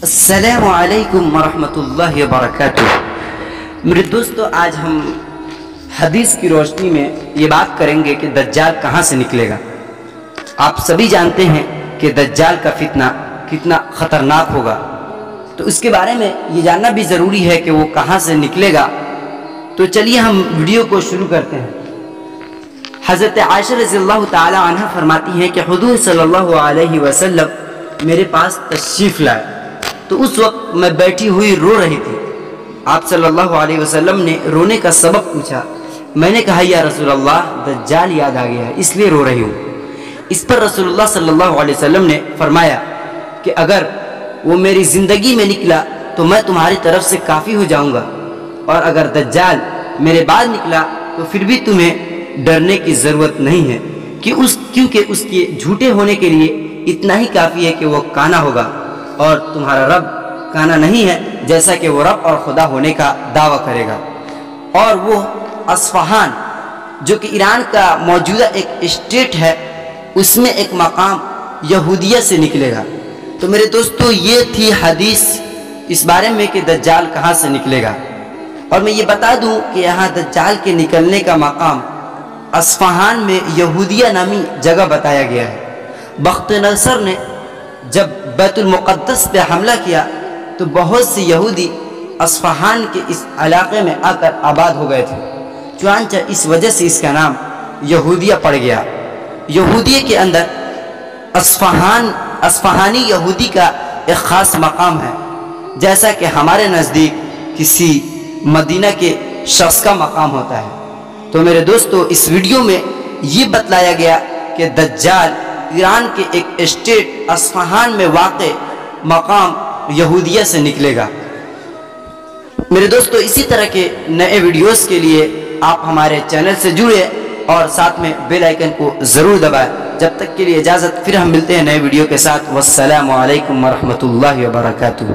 السلام علیکم ورحمۃ اللہ وبرکاتہ۔ میرے دوستو، آج ہم حدیث کی روشنی میں یہ بات کریں گے کہ دجال کہاں سے نکلے گا۔ آپ سبھی جانتے ہیں کہ دجال کا فتنہ کتنا خطرناک ہوگا، تو اس کے بارے میں یہ جاننا بھی ضروری ہے کہ وہ کہاں سے نکلے گا۔ تو چلیے ہم ویڈیو کو شروع کرتے ہیں۔ حضرت عائشہ رضی اللہ تعالی عنہ فرماتی ہیں کہ حضور صلی اللہ علیہ وسلم میرے پاس تشریف لائے تو اس وقت میں بیٹھی ہوئی رو رہی تھی۔ آپ صلی اللہ علیہ وسلم نے رونے کا سبب پوچھا۔ میں نے کہا یا رسول اللہ، دجال یاد آ گیا ہے اس لیے رو رہی ہوں۔ اس پر رسول اللہ صلی اللہ علیہ وسلم نے فرمایا کہ اگر وہ میری زندگی میں نکلا تو میں تمہاری طرف سے کافی ہو جاؤں گا، اور اگر دجال میرے بعد نکلا تو پھر بھی تمہیں ڈرنے کی ضرورت نہیں ہے، کیونکہ اس کے جھوٹے ہونے کے لیے اتنا ہی کافی ہے کہ وہ کانا ہوگا، اور تمہارا رب کانا نہیں ہے جیسا کہ وہ رب اور خدا ہونے کا دعویٰ کرے گا۔ اور وہ اصفہان جو کہ ایران کا موجودہ ایک اسٹیٹ ہے، اس میں ایک مقام یہودیہ سے نکلے گا۔ تو میرے دوستو، یہ تھی حدیث اس بارے میں کہ دجال کہاں سے نکلے گا۔ اور میں یہ بتا دوں کہ یہاں دجال کے نکلنے کا مقام اصفہان میں یہودیہ نامی جگہ بتایا گیا ہے۔ بخت نصر نے جب بیت المقدس پہ حملہ کیا تو بہت سے یہودی اصفہان کے اس علاقے میں آ کر آباد ہو گئے تھے، چنانچہ اس وجہ سے اس کا نام یہودیہ پڑ گیا۔ یہودیہ کے اندر اصفہانی یہودی کا ایک خاص مقام ہے، جیسا کہ ہمارے نزدیک کسی مدینہ کے شخص کا مقام ہوتا ہے۔ تو میرے دوستو، اس ویڈیو میں یہ بتلایا گیا کہ دجال ایران کے ایک اسٹیٹ اصفہان میں واقع مقام یہودیہ سے نکلے گا۔ میرے دوستو، اسی طرح کے نئے ویڈیوز کے لیے آپ ہمارے چینل سے جڑے اور ساتھ میں بیل آئیکن کو ضرور دبائیں۔ جب تک کے لیے اجازت، پھر ہم ملتے ہیں نئے ویڈیو کے ساتھ۔ والسلام علیکم ورحمۃ اللہ وبرکاتہ۔